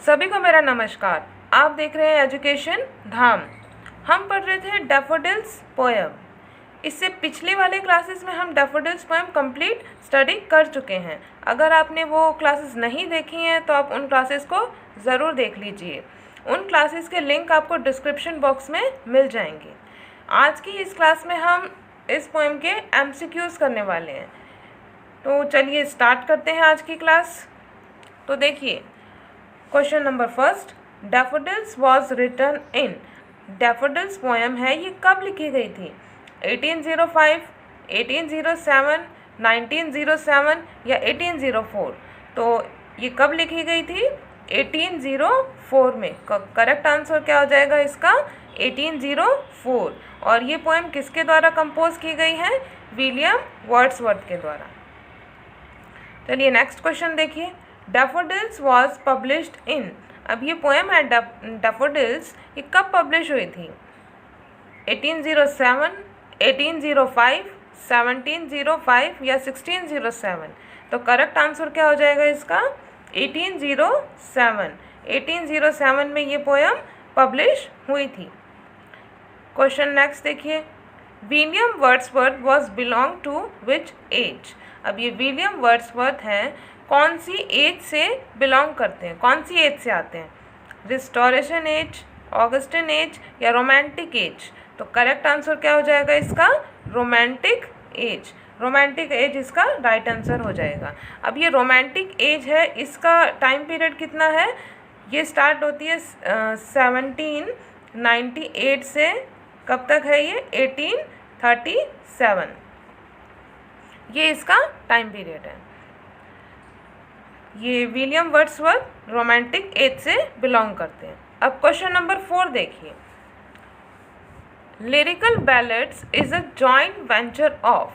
सभी को मेरा नमस्कार। आप देख रहे हैं एजुकेशन धाम। हम पढ़ रहे थे डैफोडिल्स पोएम। इससे पिछले वाले क्लासेस में हम डैफोडिल्स पोएम कंप्लीट स्टडी कर चुके हैं। अगर आपने वो क्लासेस नहीं देखी हैं तो आप उन क्लासेस को ज़रूर देख लीजिए। उन क्लासेस के लिंक आपको डिस्क्रिप्शन बॉक्स में मिल जाएंगे। आज की इस क्लास में हम इस पोएम के MCQs करने वाले हैं। तो चलिए स्टार्ट करते हैं आज की क्लास। तो देखिए, question number first, daffodils was written in. Daffodils poem है, ये कब लिखी गई थी? 1805, 1807, 1907 या 1804? तो ये कब लिखी गई थी? 1804 में। करेक्ट आंसर क्या हो जाएगा इसका? 1804। और ये पोएम किसके द्वारा कंपोज की गई है? विलियम वर्ड्सवर्थ के द्वारा। चलिए नेक्स्ट क्वेश्चन देखिए, डैफोडिल्स वॉज पब्लिश्ड इन। अब ये पोएम है डैफोडिल्स, ये कब पब्लिश हुई थी? 1807, 1805, 1705 या 1607? तो करेक्ट आंसर क्या हो जाएगा इसका? 1807। 1807 में ये पोएम पब्लिश हुई थी। क्वेश्चन नेक्स्ट देखिए, William Wordsworth was belong to which age. अब ये विलियम वर्ड्सवर्थ हैं, कौन सी एज से बिलोंग करते हैं, कौन सी एज से आते हैं? रिस्टोरेशन एज, ऑगस्टिन एज या रोमांटिक एज? तो करेक्ट आंसर क्या हो जाएगा इसका? Romantic as. रोमांटिक एज इसका राइट आंसर हो जाएगा। अब ये रोमांटिक एज है, इसका टाइम पीरियड कितना है? ये स्टार्ट होती है 1798 से कब तक है ये? 1837। ये इसका टाइम पीरियड है। ये विलियम वर्ड्सवर्थ रोमांटिक एज से बिलोंग करते हैं। अब क्वेश्चन नंबर 4 देखिए, lyrical ballads is a joint venture of.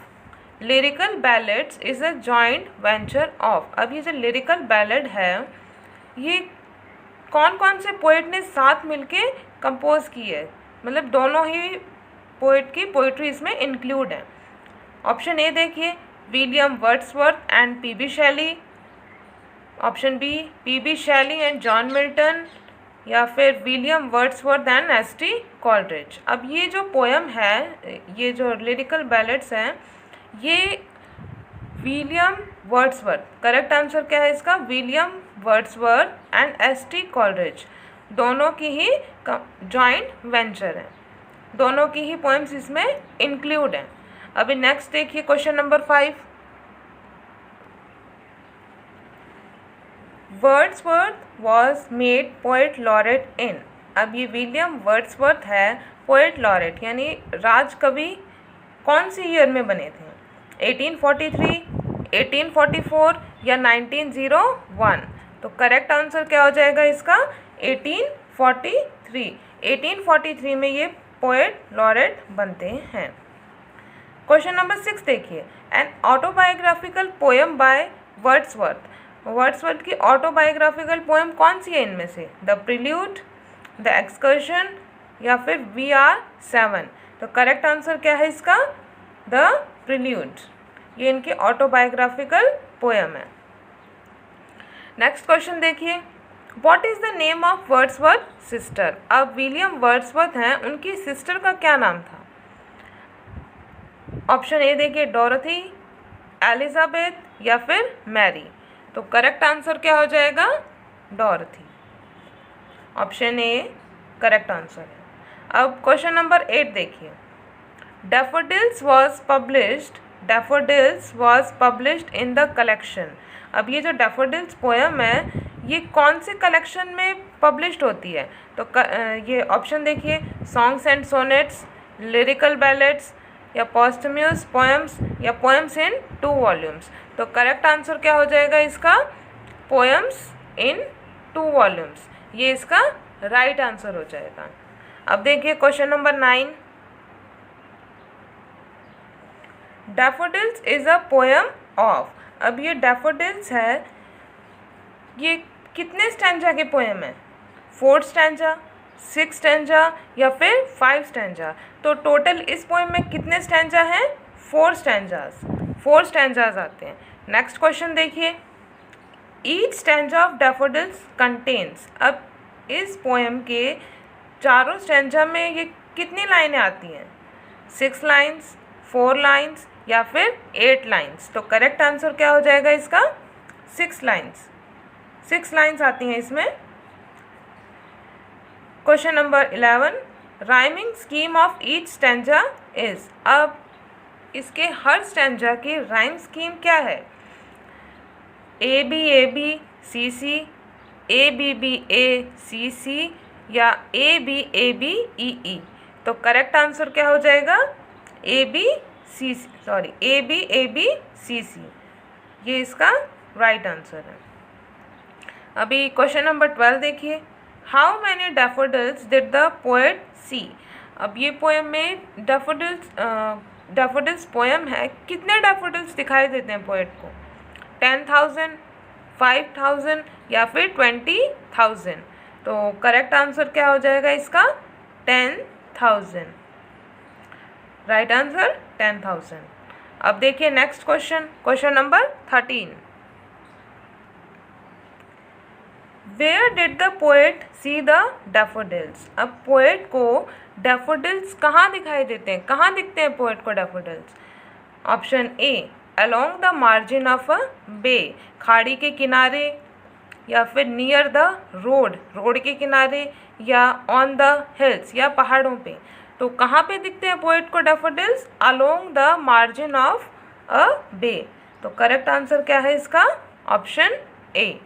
Lyrical ballads is a joint venture of. अब ये जो लिरिकल बैलेड है, ये कौन कौन से पोइट ने साथ मिलके कंपोज की है? मतलब दोनों ही पोइट की पोइट्री इसमें इंक्लूड है। ऑप्शन ए देखिए, William Wordsworth and P.B. Shelley. Option B, P.B. Shelley and John Milton, या फिर William Wordsworth and S.T. Coleridge. अब ये जो पोएम है, ये जो लिरिकल बैलेड्स हैं, ये विलियम वर्ड्सवर्थ, करेक्ट आंसर क्या है इसका? William Wordsworth and S.T. Coleridge दोनों की ही जॉइंट वेंचर है। दोनों की ही पोएम्स इसमें इंक्लूड हैं। अभी नेक्स्ट देखिए, question number 5, Wordsworth was made poet laureate in. अब ये विलियम वर्ड्सवर्थ है, पोएट लॉरेट यानी राजकवि कौन सी ईयर में बने थे? 1843, 1844 या 1901? तो करेक्ट आंसर क्या हो जाएगा इसका? 1843। 1843 में ये पोएट लॉरेट बनते हैं। क्वेश्चन नंबर 6 देखिए, N autobiographical poem by Wordsworth. Wordsworth की ऑटोबायोग्राफिकल पोएम कौन सी है इनमें से? द प्रिल्यूड, द एक्सकर्शन या फिर VR7? तो करेक्ट आंसर क्या है इसका? The prelude. ये इनकी ऑटोबायोग्राफिकल पोएम है। नेक्स्ट क्वेश्चन देखिए, what is the name of Wordsworth sister. अब विलियम वर्ड्सवर्थ हैं, उनकी सिस्टर का क्या नाम था? ऑप्शन ए देखिए, डोरथी, एलिजाबेथ या फिर मैरी? तो करेक्ट आंसर क्या हो जाएगा? डोरथी। ऑप्शन ए करेक्ट आंसर है। अब क्वेश्चन नंबर 8 देखिए, daffodils was published in the collection. अब ये जो डैफोडिल्स पोएम है, ये कौन से कलेक्शन में पब्लिश्ड होती है? तो ये ऑप्शन देखिए, songs and sonnets, lyrical ballads या पोस्टम्यूस पोएम्स या पोएम्स इन 2 वॉल्यूम्स? तो करेक्ट आंसर क्या हो जाएगा इसका? Poems in 2 volumes. ये इसका राइट आंसर हो जाएगा। अब देखिए question number 9, daffodils is a poem of. अब ये डैफोडिल्स है, ये कितने स्टैंजा के पोएम है? 4 स्टैंजा, 6 स्टैंजा या फिर 5 स्टैंजा? तो टोटल इस पोएम में कितने स्टैंजा हैं? 4 स्टैंजाज। 4 स्टैंजाज आते हैं। नेक्स्ट क्वेश्चन देखिए, each stanza of daffodils contains, अब इस पोएम के चारों स्टैंजा में ये कितनी लाइनें आती हैं? 6 लाइन्स, 4 लाइन्स या फिर 8 लाइन्स? तो करेक्ट आंसर क्या हो जाएगा इसका? 6 लाइन्स। 6 लाइन्स आती हैं इसमें। Question number 11, rhyming scheme of each stanza is, अब इसके हर स्टैंजा की राइम स्कीम क्या है? A B C C, A B C सी या ए बी ई ई? तो करेक्ट आंसर क्या हो जाएगा? ए बी सी सी, ये इसका राइट आंसर है। अभी क्वेश्चन नंबर 12 देखिए, how many daffodils did the poet see? अब ये पोएम में डैफोडिल्स पोएम है, कितने डैफोडिल्स दिखाई देते हैं पोएट को? 10,000, 5,000 या फिर 20,000? तो करेक्ट आंसर क्या हो जाएगा इसका? 10,000। Right answer 10,000। अब देखिए next question, question number 13, where did the poet see the daffodils? अब पोएट को डैफोडिल्स कहाँ दिखाई देते हैं? कहाँ दिखते हैं पोएट को daffodils? Option A, along the margin of a bay, खाड़ी के किनारे, या फिर नियर द रोड, रोड के किनारे, या ऑन द हिल्स, या पहाड़ों पे। तो कहाँ पे दिखते हैं पोएट को daffodils? Along the margin of a bay. तो करेक्ट आंसर क्या है इसका? Option A.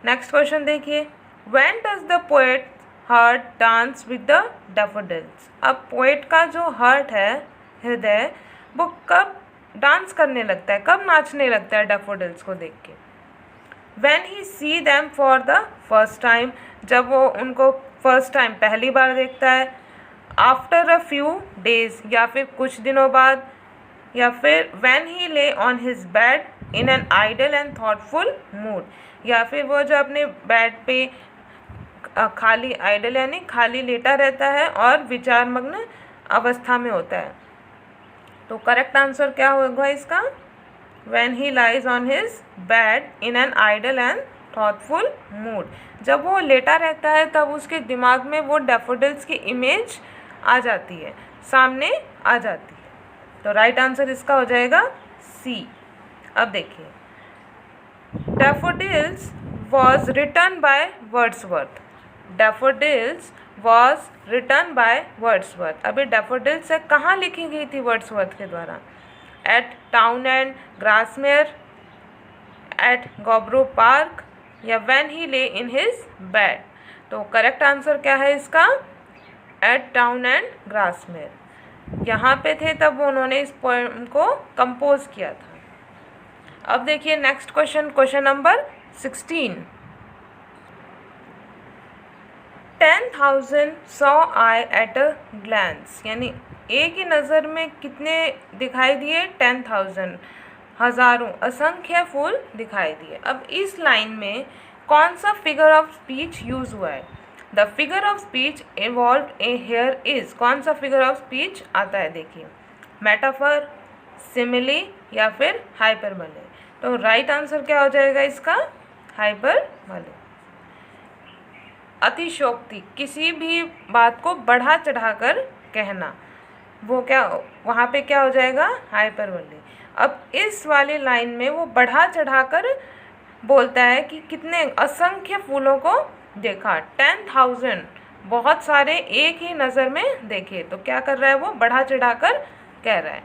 नेक्स्ट क्वेश्चन देखिए, when does the poet heart dance with the daffodils? अब पोएट का जो हार्ट है, हृदय, वो कब डांस करने लगता है, कब नाचने लगता है डैफोडिल्स को देख के? When he see them for the first time, जब वो उनको फर्स्ट टाइम पहली बार देखता है, आफ्टर अ फ्यू डेज, या फिर कुछ दिनों बाद, या फिर when he lay on his bed in an idle and thoughtful mood, या फिर वो जो अपने बेड पे खाली, आइडल यानी खाली लेटा रहता है और विचारमग्न अवस्था में होता है। तो करेक्ट आंसर क्या होगा इसका? When he lies on his bed in an idle and thoughtful mood, जब वो लेटा रहता है तब उसके दिमाग में वो डैफोडिल्स की इमेज आ जाती है, सामने आ जाती है। तो राइट आंसर इसका हो जाएगा सी। अब देखिए, daffodils was written by Wordsworth, daffodils was written by Wordsworth. अभी डैफोडिल्स से कहाँ लिखी गई थी वर्ड्सवर्थ के द्वारा? At town and Grasmere, at Gowbarrow park, या when he lay in his bed? तो करेक्ट आंसर क्या है इसका? एट टाउन एंड ग्रासमेयर, यहाँ पे थे तब उन्होंने इस पोएम को कंपोज किया था। अब देखिए next question, question number 16, 10,000 saw I at a glance, यानी एक ही नज़र में कितने दिखाई दिए? 10,000, हज़ारों, असंख्य फूल दिखाई दिए। अब इस लाइन में कौन सा फिगर ऑफ स्पीच यूज़ हुआ है? The figure of speech involve A here is, कौन सा फिगर ऑफ स्पीच आता है? देखिए, मेटाफर, सिमिली, या फिर हाइपरबोले? तो राइट आंसर क्या हो जाएगा इसका? हाइपरबोले। अतिशयोक्ति, किसी भी बात को बढ़ा चढ़ाकर कहना, वो क्या, वहाँ पे क्या हो जाएगा? हाइपरबोले। अब इस वाली लाइन में वो बढ़ा चढ़ाकर बोलता है कि कितने असंख्य फूलों को देखा, 10,000, बहुत सारे एक ही नज़र में देखे। तो क्या कर रहा है वो? बढ़ा चढ़ाकर कह रहा है।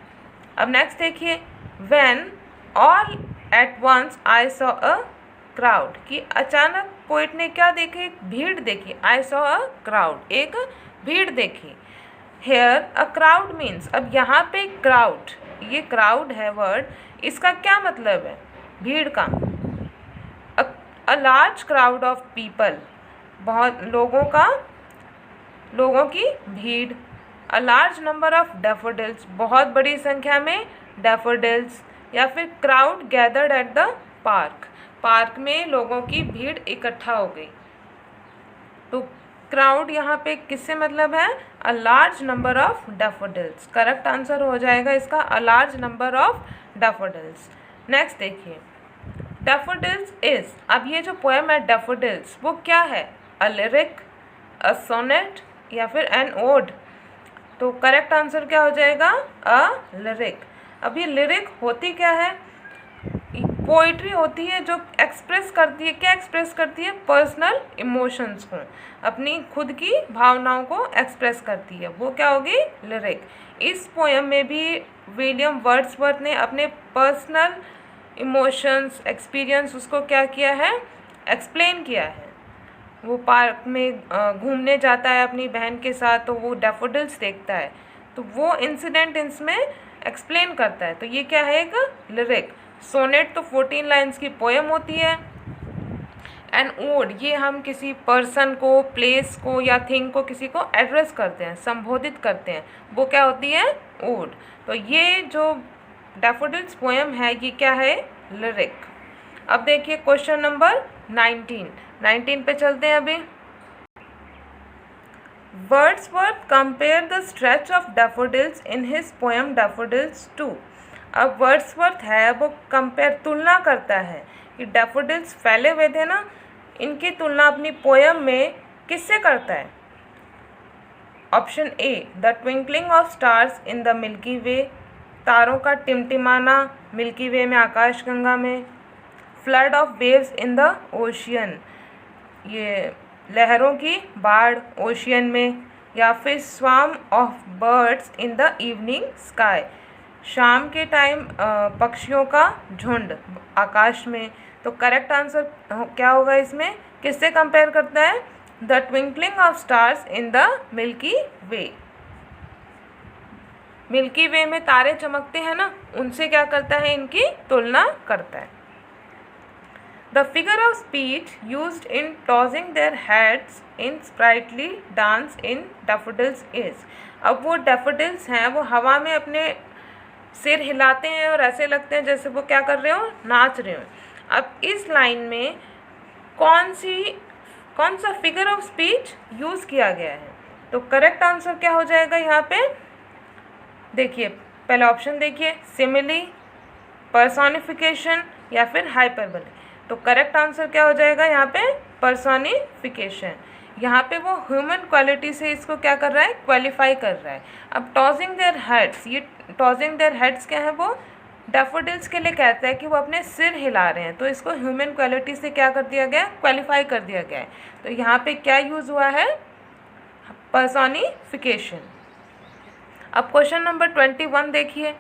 अब नेक्स्ट देखिए, when all at once I saw a crowd, कि अचानक पोइट ने क्या देखे? एक भीड़ देखी। आई सॉ अ क्राउड, एक भीड़ देखी। हेयर अ क्राउड मीन्स, अब यहाँ पे क्राउड, ये क्राउड है वर्ड, इसका क्या मतलब है? भीड़ का। A large crowd of people, बहुत लोगों की भीड़। A large number of daffodils, बहुत बड़ी संख्या में डैफोडिल्स। या फिर crowd gathered at the park, park में लोगों की भीड़ इकट्ठा हो गई। तो क्राउड यहाँ पे किससे मतलब है? A large number of daffodils. Correct answer हो जाएगा इसका a large number of daffodils. Next देखिए, डैफोडिल्स इज, अब ये जो पोएम है डैफोडिल्स वो क्या है? अ लिरिक, अ सोनेट या फिर एन ओड? तो करेक्ट आंसर क्या हो जाएगा? अ लिरिक। अब ये लिरिक होती क्या है? पोइट्री होती है जो एक्सप्रेस करती है, क्या एक्सप्रेस करती है? पर्सनल इमोशंस को, अपनी खुद की भावनाओं को एक्सप्रेस करती है, वो क्या होगी? लिरिक। इस पोएम में भी विलियम वर्ड्सवर्थ ने अपने पर्सनल इमोशंस, एक्सपीरियंस उसको क्या किया है? एक्सप्लेन किया है। वो पार्क में घूमने जाता है अपनी बहन के साथ, तो वो डैफोडिल्स देखता है, तो वो इंसिडेंट इसमें एक्सप्लेन करता है, तो ये क्या है? एक लिरिक। सोनेट तो 14 लाइन्स की पोएम होती है। एंड ओड, ये हम किसी पर्सन को, प्लेस को या थिंग को, किसी को एड्रेस करते हैं, संबोधित करते हैं, वो क्या होती है? ओड। तो ये जो डैफोडिल्स पोएम है ये क्या है? लिरिक। अब देखिए क्वेश्चन नंबर 19 पे चलते हैं अभी। Wordsworth compare the stretch of daffodils in his poem daffodils to. अब वर्ड्सवर्थ है वो कंपेयर, तुलना करता है कि डैफोडिल्स फैले हुए थे ना, इनकी तुलना अपनी पोएम में किससे करता है? Option A, the twinkling of stars in the Milky Way, तारों का टिमटिमाना मिल्की वे में, आकाशगंगा में। Flood of waves in the ocean, ये लहरों की बाढ़ ओशियन में। या फिर swarm of birds in the evening sky, शाम के टाइम पक्षियों का झुंड आकाश में। तो करेक्ट आंसर क्या होगा इसमें? किससे कंपेयर करता है? The twinkling of stars in the Milky Way. Milky Way में तारे चमकते हैं ना, उनसे क्या करता है? इनकी तुलना करता है। The figure of speech used in tossing their heads in sprightly dance in daffodils is. अब वो डैफोडिल्स हैं, वो हवा में अपने सिर हिलाते हैं और ऐसे लगते हैं जैसे वो क्या कर रहे हो? नाच रहे हो। अब इस लाइन में कौन सा फिगर ऑफ स्पीच यूज़ किया गया है? तो करेक्ट आंसर क्या हो जाएगा यहाँ पे? देखिए पहला ऑप्शन देखिए, सिमिली, पर्सोनिफिकेशन या फिर हाइपरबोले। तो करेक्ट आंसर क्या हो जाएगा यहाँ पे? पर्सोनिफिकेशन। यहाँ पे वो ह्यूमन क्वालिटी से इसको क्या कर रहा है? क्वालिफाई कर रहा है। अब टॉसिंग देयर हेड्स, ये टॉसिंग देयर हेड्स क्या है? वो डैफोडिल्स के लिए कहता है कि वो अपने सिर हिला रहे हैं, तो इसको ह्यूमन क्वालिटी से क्या कर दिया गया? क्वालिफाई कर दिया गया है। तो यहाँ पे क्या यूज़ हुआ है? पर्सोनिफिकेशन। अब क्वेश्चन नंबर 21 देखिए।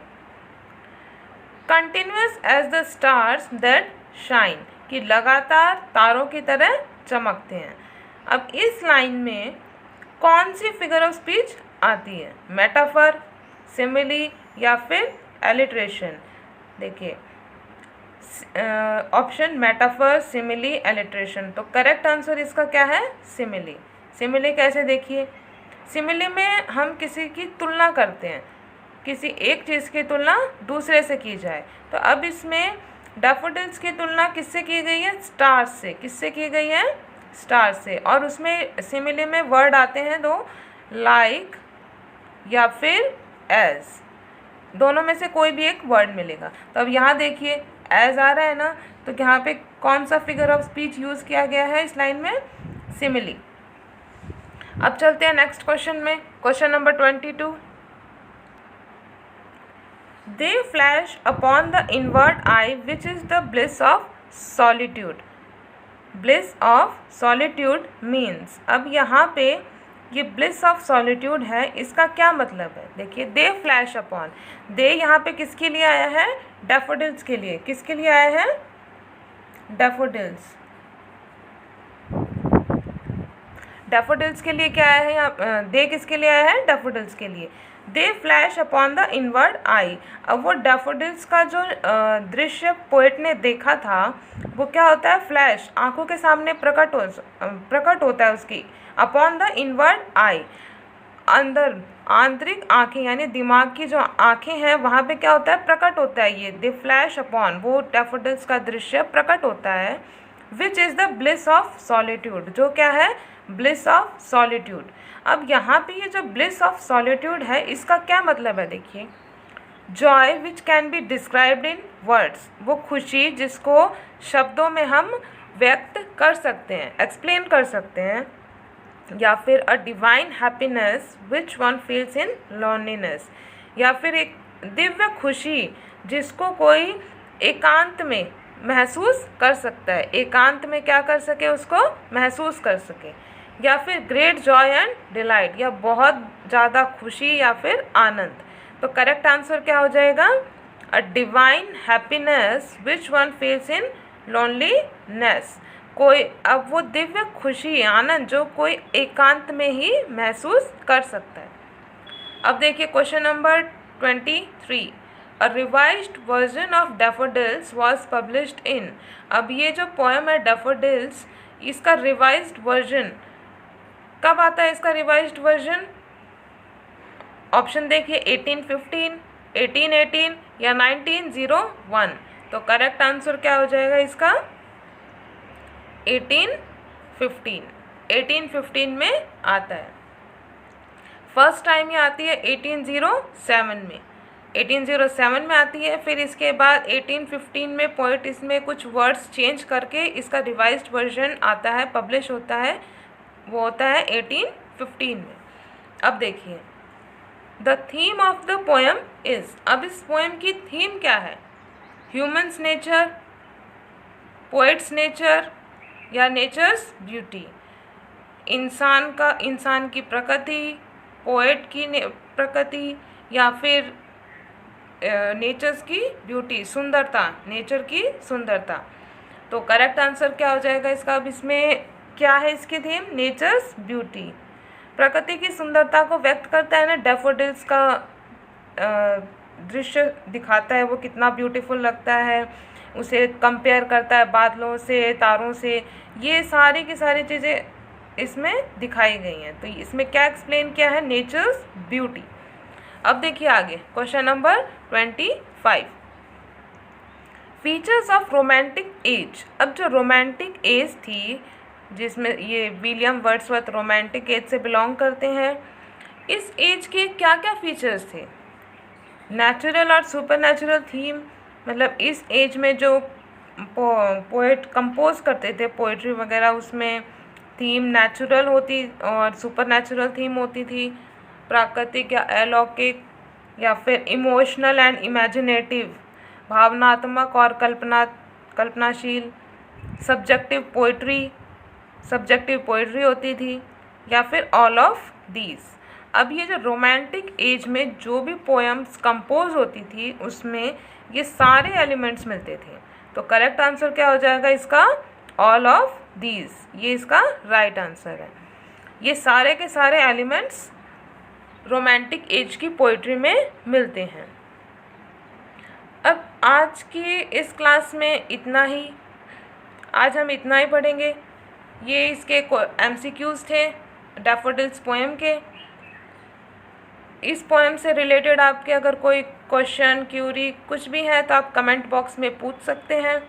Continuous as the stars that shine, कि लगातार तारों की तरह चमकते हैं। अब इस लाइन में कौन सी फिगर ऑफ स्पीच आती है? मेटाफर, सिमिली या फिर एलिट्रेशन? देखिए ऑप्शन मेटाफर, सिमिली, एलिट्रेशन। तो करेक्ट आंसर इसका क्या है? सिमिली। सिमिली कैसे? देखिए सिमिली में हम किसी की तुलना करते हैं, किसी एक चीज़ की तुलना दूसरे से की जाए। तो अब इसमें डैफोडिल्स की तुलना किससे की गई है? स्टार्स से। किससे की गई है? स्टार्स से। और उसमें सिमिली में वर्ड आते हैं दो, लाइक या फिर एज, दोनों में से कोई भी एक वर्ड मिलेगा। तो अब यहाँ देखिए एज आ रहा है ना, तो यहाँ पे कौन सा फिगर ऑफ स्पीच यूज़ किया गया है इस लाइन में? सिमिली। अब चलते हैं नेक्स्ट क्वेश्चन में, question number 22। They flash upon the inward eye, which is the bliss of solitude. Bliss of solitude means, अब यहाँ पे ये bliss of solitude है, इसका क्या मतलब है? देखिए they flash upon, they यहाँ पे किसके लिए आया है? डैफोडिल्स के लिए। किसके लिए आया है? डैफोडिल्स। डैफोडिल्स के लिए क्या आया है यहाँ? दे किसके लिए आया है? डैफोडिल्स के लिए। दे फ्लैश अपॉन द इनवर्ड आई, अब वो डैफोडिल्स का जो दृश्य पोएट ने देखा था वो क्या होता है? फ्लैश, आंखों के सामने प्रकट होता है उसकी। अपॉन द इनवर्ड आई, अंदर आंतरिक आंखें यानी दिमाग की जो आंखें हैं वहाँ पे क्या होता है? प्रकट होता है ये। दे फ्लैश अपॉन, वो डैफोडिल्स का दृश्य प्रकट होता है। Which is the bliss of solitude, जो क्या है? Bliss of solitude. अब यहाँ पे ये जो ब्लिस ऑफ सॉलिट्यूड है इसका क्या मतलब है? देखिए joy which can be described in words, वो खुशी जिसको शब्दों में हम व्यक्त कर सकते हैं, एक्सप्लेन कर सकते हैं। या फिर a divine happiness which one feels in loneliness, या फिर एक दिव्य खुशी जिसको कोई एकांत में महसूस कर सकता है, एकांत में क्या कर सके, उसको महसूस कर सके। या फिर ग्रेट जॉय एंड डिलाइट, या बहुत ज़्यादा खुशी या फिर आनंद। तो करेक्ट आंसर क्या हो जाएगा, a divine happiness which one feels in loneliness, कोई अब वो दिव्य खुशी आनंद जो कोई एकांत में ही महसूस कर सकता है। अब देखिए question number 23, a revised version of daffodils was published in. अब ये जो पोएम है डैफोडिल्स, इसका रिवाइज्ड वर्जन कब आता है, इसका रिवाइज्ड वर्जन? ऑप्शन देखिए 1815, 1818 या 1901। तो करेक्ट आंसर क्या हो जाएगा इसका, 1815। 1815 में आता है। फर्स्ट टाइम ये आती है 1807 में, 1807 में आती है। फिर इसके बाद 1815 में पोइट इसमें कुछ वर्ड्स चेंज करके इसका रिवाइज्ड वर्जन आता है, पब्लिश होता है, वो होता है 1815 में। अब देखिए the theme of the poem is, अब इस पोएम की थीम क्या है, ह्यूमन्स नेचर, पोएट्स नेचर या नेचर्स ब्यूटी, इंसान की प्रकृति, पोएट की प्रकृति, या फिर नेचर्स की ब्यूटी, सुंदरता, नेचर की सुंदरता। तो करेक्ट आंसर क्या हो जाएगा इसका, अब इसमें क्या है इसकी थीम, नेचर्स ब्यूटी, प्रकृति की सुंदरता को व्यक्त करता है ना। डैफोडिल्स का दृश्य दिखाता है, वो कितना ब्यूटीफुल लगता है, उसे कंपेयर करता है बादलों से, तारों से, ये सारी की सारी चीज़ें इसमें दिखाई गई हैं। तो इसमें क्या एक्सप्लेन किया है, नेचर्स ब्यूटी। अब देखिए आगे question number 25, features of romantic as. अब जो रोमांटिक एज थी, जिसमें ये विलियम वर्ड्सवर्थ रोमांटिक एज से बिलोंग करते हैं, इस एज के क्या क्या फीचर्स थे, नेचुरल और सुपर नेचुरल थीम, मतलब इस एज में जो पोएट कंपोज करते थे पोइट्री वगैरह, उसमें थीम नेचुरल होती और सुपर नेचुरल थीम होती थी, प्राकृतिक या अलौकिक, या फिर इमोशनल एंड इमेजिनेटिव, भावनात्मक और कल्पनाशील, सब्जेक्टिव पोइट्री होती थी, या फिर ऑल ऑफ दीज। अब ये जो रोमांटिक एज में जो भी पोएम्स कंपोज होती थी उसमें ये सारे एलिमेंट्स मिलते थे। तो करेक्ट आंसर क्या हो जाएगा इसका, ऑल ऑफ दीज, ये इसका राइट आंसर है। ये सारे के सारे एलिमेंट्स रोमांटिक एज की पोइट्री में मिलते हैं। अब आज की इस क्लास में इतना ही, आज हम इतना ही पढ़ेंगे। ये इसके MCQs थे डैफोडिल्स पोएम के। इस पोएम से रिलेटेड आपके अगर कोई क्वेश्चन, क्यूरी कुछ भी है तो आप कमेंट बॉक्स में पूछ सकते हैं।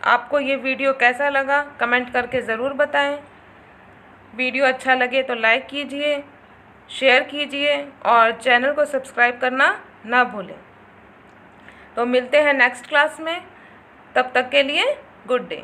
आपको ये वीडियो कैसा लगा कमेंट करके ज़रूर बताएं। वीडियो अच्छा लगे तो लाइक कीजिए, शेयर कीजिए और चैनल को सब्सक्राइब करना ना भूलें। तो मिलते हैं नेक्स्ट क्लास में, तब तक के लिए गुड डे।